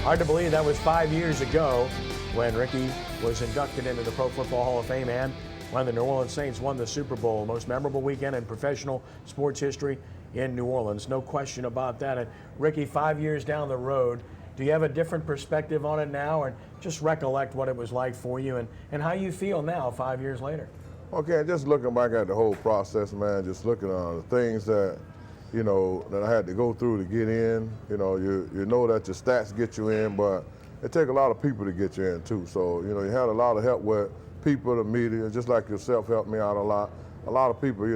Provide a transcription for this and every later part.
Hard to believe that was 5 years ago when Ricky was inducted into the Pro Football Hall of Fame and when the New Orleans Saints won the Super Bowl, most memorable weekend in professional sports history in New Orleans. No question about that. And Ricky, 5 years down the road, do you have a different perspective on it now, or just recollect what it was like for you and how you feel now 5 years later? Okay, just looking back at the whole process, man, just looking at the things that, that I had to go through to get in. You know that your stats get you in, but it takes a lot of people to get you in too. So, you had a lot of help with people, the media, just like yourself helped me out a lot. A lot of people,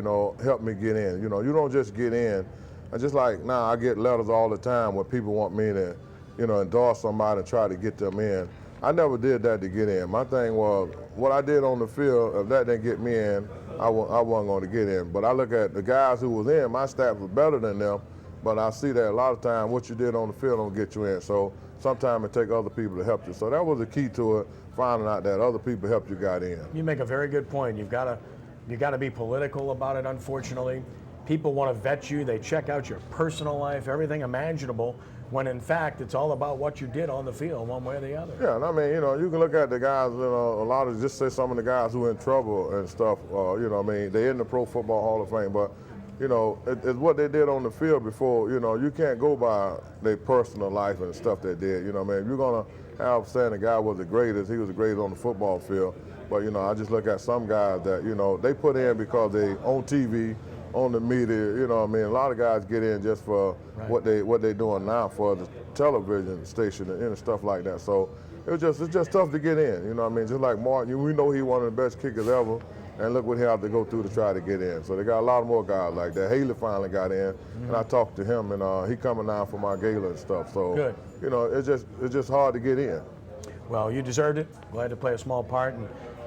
helped me get in. You don't just get in. And just like now, I get letters all the time where people want me to, endorse somebody and try to get them in. I never did that to get in. My thing was, what I did on the field, if that didn't get me in, I wasn't going to get in. But I look at the guys who was in, my stats was better than them, but I see that a lot of times what you did on the field don't get you in. So sometimes it takes other people to help you. So that was the key to it, finding out that other people helped you got in. You make a very good point. You've got to be political about it, unfortunately. People want to vet you. They check out your personal life, everything imaginable, when in fact it's all about what you did on the field one way or the other. Yeah, and I mean, you can look at the guys, a lot of, just say some of the guys who are in trouble and stuff, they're in the Pro Football Hall of Fame, but, it's what they did on the field before. You can't go by their personal life and stuff they did. If you're going to have saying the guy was the greatest, he was the greatest on the football field. But, I just look at some guys that, they put in because they on TV, on the media, a lot of guys get in just for what they doing now for the television station and stuff like that. So it's just tough to get in, just like Martin, we know he one of the best kickers ever, and look what he had to go through to try to get in. So they got a lot more guys like that. Haley finally got in, and I talked to him, and he coming down for my gala and stuff. So good. It's just hard to get in. Well, you deserved it. Glad to play a small part,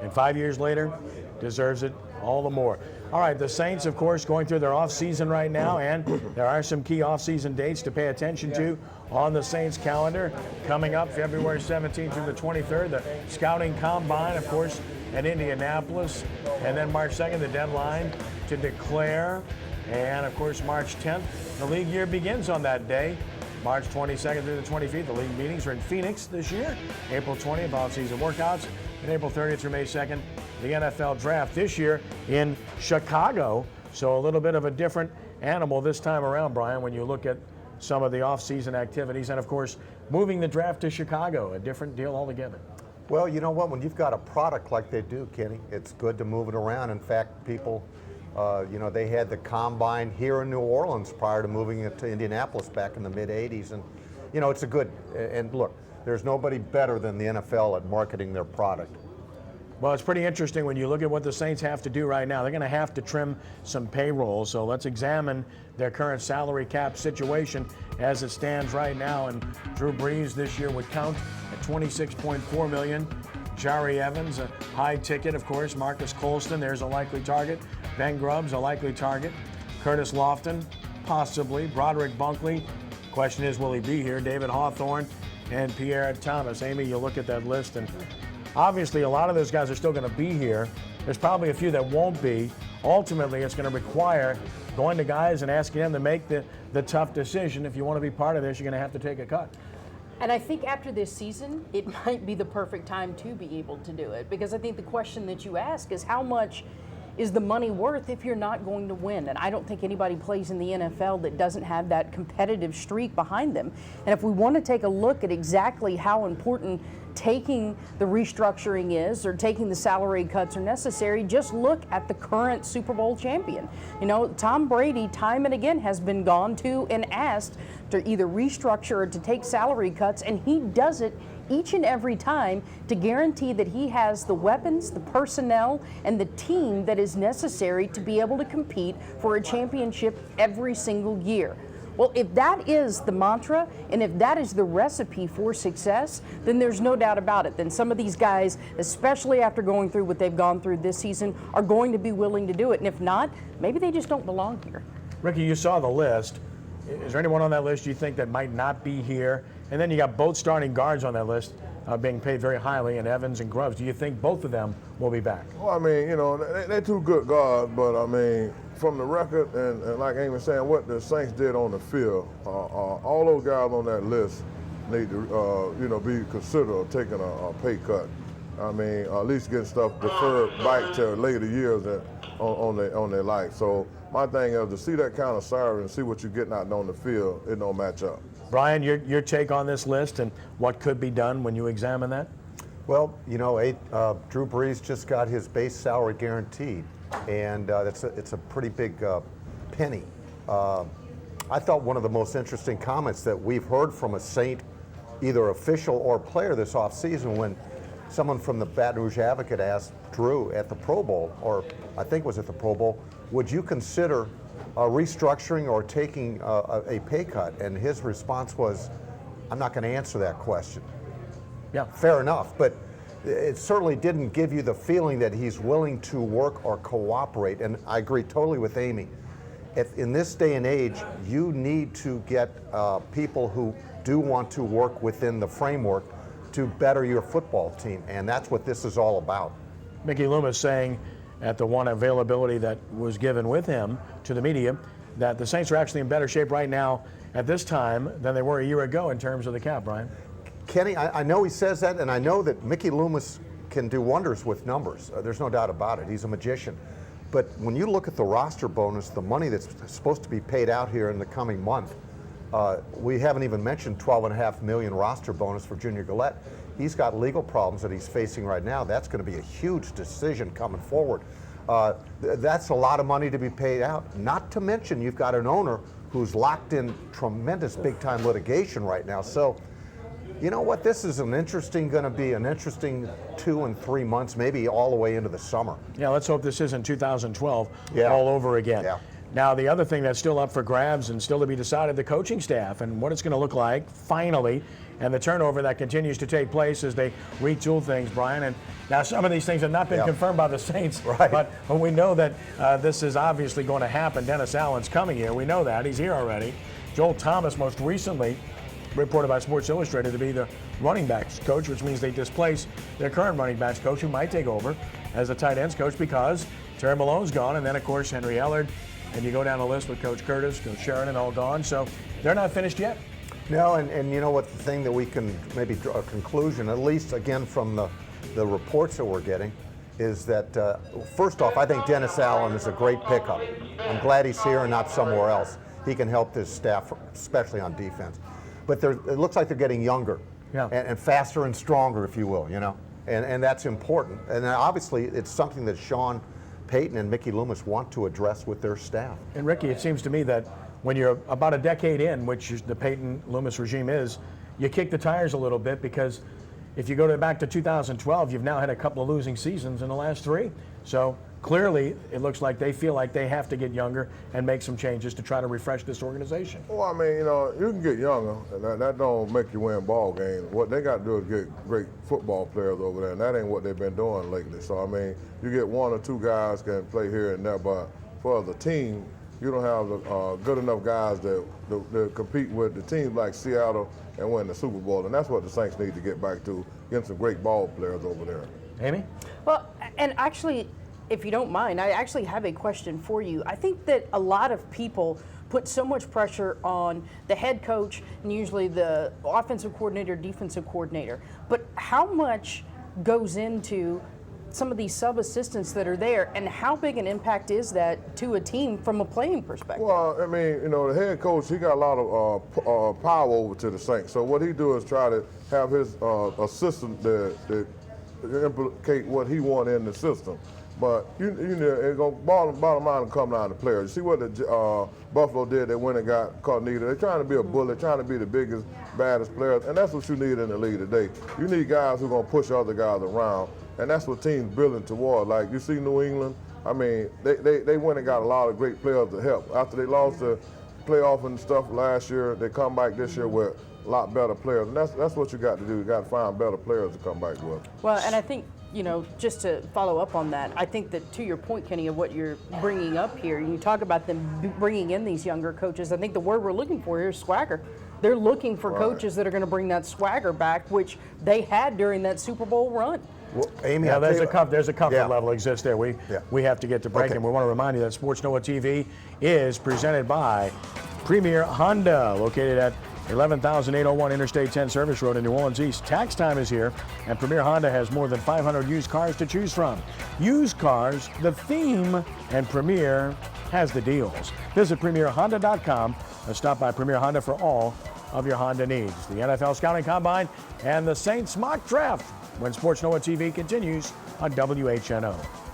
and 5 years later, deserves it all the more. All right, the Saints, of course, going through their off-season right now, and there are some key off-season dates to pay attention to on the Saints calendar. Coming up February 17th through the 23rd, the Scouting Combine, of course, at Indianapolis, and then March 2nd, the deadline to declare, and, of course, March 10th, the league year begins on that day. March 22nd through the 25th, the league meetings are in Phoenix this year. April 20th, off-season workouts, and April 30th through May 2nd, the NFL draft this year in Chicago. So a little bit of a different animal this time around, Brian, when you look at some of the off-season activities. And, of course, moving the draft to Chicago, a different deal altogether. Well, you know what? When you've got a product like they do, Kenny, it's good to move it around. In fact, people, they had the Combine here in New Orleans prior to moving it to Indianapolis back in the mid-'80s. And, it's a good, and look, there's nobody better than the NFL at marketing their product. Well, it's pretty interesting when you look at what the Saints have to do right now. They're going to have to trim some payroll. So let's examine their current salary cap situation as it stands right now. And Drew Brees this year would count at $26.4 million. Jari Evans, a high ticket, of course. Marcus Colston, there's a likely target. Ben Grubbs, a likely target. Curtis Lofton, possibly. Broderick Bunkley, question is, will he be here? David Hawthorne and Pierre Thomas. Amy, you look at that list, and obviously a lot of those guys are still going to be here. There's probably a few that won't be. Ultimately, it's going to require going to guys and asking them to make the tough decision. If you want to be part of this, you're going to have to take a cut. And I think after this season, it might be the perfect time to be able to do it, because I think the question that you ask is how much is the money worth if you're not going to win? And I don't think anybody plays in the NFL that doesn't have that competitive streak behind them. And if we want to take a look at exactly how important taking the restructuring is, or taking the salary cuts are necessary, just look at the current Super Bowl champion. Tom Brady, time and again, has been gone to and asked to either restructure or to take salary cuts, and he does it each and every time to guarantee that he has the weapons, the personnel, and the team that is necessary to be able to compete for a championship every single year. Well, if that is the mantra, and if that is the recipe for success, then there's no doubt about it. Then some of these guys, especially after going through what they've gone through this season, are going to be willing to do it. And if not, maybe they just don't belong here. Ricky, you saw the list. Is there anyone on that list you think that might not be here? And then you got both starting guards on that list being paid very highly, in Evans and Grubbs. Do you think both of them will be back? Well, I mean, they're two good guards, but I mean, from the record and like Amy was saying, what the Saints did on the field, all those guys on that list, need to, be considerate of taking a pay cut. I mean, at least getting stuff deferred back to later years on their life. So my thing is to see that kind of salary and see what you're getting out on the field, it don't match up. Brian, your take on this list and what could be done when you examine that? Well, Drew Brees just got his base salary guaranteed, and it's a pretty big penny. I thought one of the most interesting comments that we've heard from a Saint, either official or player this offseason, when someone from the Baton Rouge Advocate asked Drew at the Pro Bowl, or I think it was at the Pro Bowl, would you consider restructuring or taking a pay cut? And his response was, I'm not going to answer that question. Yeah. Fair enough, but it certainly didn't give you the feeling that he's willing to work or cooperate, and I agree totally with Amy. In this day and age, you need to get people who do want to work within the framework to better your football team, and that's what this is all about. Mickey Loomis saying at the one availability that was given with him to the media that the Saints are actually in better shape right now at this time than they were a year ago in terms of the cap, Brian. Kenny, I know he says that, and I know that Mickey Loomis can do wonders with numbers. There's no doubt about it. He's a magician. But when you look at the roster bonus, the money that's supposed to be paid out here in the coming month, we haven't even mentioned $12.5 million roster bonus for Junior Gillette. He's got legal problems that he's facing right now. That's going to be a huge decision coming forward. That's a lot of money to be paid out. Not to mention you've got an owner who's locked in tremendous big-time litigation right now. So, you know what? This is going to be an interesting 2 and 3 months, maybe all the way into the summer. Yeah, let's hope this isn't 2012 Yeah. all over again. Yeah. Now, the other thing that's still up for grabs and still to be decided, the coaching staff and what it's going to look like finally, and the turnover that continues to take place as they retool things, Brian. And now some of these things have not been confirmed by the Saints, Right. but we know that this is obviously going to happen. Dennis Allen's coming here. We know that. He's here already. Joel Thomas most recently reported by Sports Illustrated to be the running backs coach, which means they displace their current running backs coach, who might take over as the tight ends coach because Terry Malone's gone, and then, of course, Henry Ellard, and you go down the list with Coach Curtis, Coach Sheridan, all gone. So they're not finished yet. No, and you know what, the thing that we can maybe draw a conclusion, at least again from the reports that we're getting, is that first off, I think Dennis Allen is a great pickup. I'm glad he's here and not somewhere else. He can help this staff, especially on defense. But it looks like they're getting younger and faster and stronger, if you will, and that's important. And obviously, it's something that Sean Payton and Mickey Loomis want to address with their staff. And Ricky, it seems to me that when you're about a decade in, which the Payton-Loomis regime is, you kick the tires a little bit because if you go back to 2012, you've now had a couple of losing seasons in the last 3. So clearly, it looks like they feel like they have to get younger and make some changes to try to refresh this organization. Well, I mean, you can get younger, and that don't make you win ball games. What they got to do is get great football players over there, and that ain't what they've been doing lately. So, I mean, you get 1 or 2 guys can play here and there, but for the team, you don't have good enough guys that compete with the teams like Seattle and win the Super Bowl, and that's what the Saints need to get back to, getting some great ball players over there. Amy? Well, and actually, if you don't mind, I actually have a question for you. I think that a lot of people put so much pressure on the head coach and usually the offensive coordinator, defensive coordinator. But how much goes into some of these sub-assistants that are there, and how big an impact is that to a team from a playing perspective? Well, I mean, the head coach, he got a lot of power over to the Saints. So what he do is try to have his assistant that implicate what he want in the system. But it's going bottom line to come down to players. You see what the Buffalo did? They went and got Carnita. They're trying to be a bully, trying to be the biggest, baddest players, and that's what you need in the league today. You need guys who are going to push other guys around, and that's what teams building toward. Like you see New England, I mean, they went and got a lot of great players to help. After they lost the playoff and stuff last year, they come back this year with a lot better players, and that's what you got to do. You got to find better players to come back with. Well, and I think, just to follow up on that, I think that to your point, Kenny, of what you're bringing up here, you talk about them bringing in these younger coaches. I think the word we're looking for here is swagger. They're looking for coaches that are going to bring that swagger back, which they had during that Super Bowl run. Well, Amy, Yeah, there's a comfort level exists there. We have to get to break, and we want to remind you that SportsNOLAtv is presented by Premier Honda, located at 11,801 Interstate 10 Service Road in New Orleans East. Tax time is here, and Premier Honda has more than 500 used cars to choose from. Used cars, the theme, and Premier has the deals. Visit PremierHonda.com or stop by Premier Honda for all of your Honda needs. The NFL Scouting Combine and the Saints mock draft when Sports NOLA TV continues on WHNO.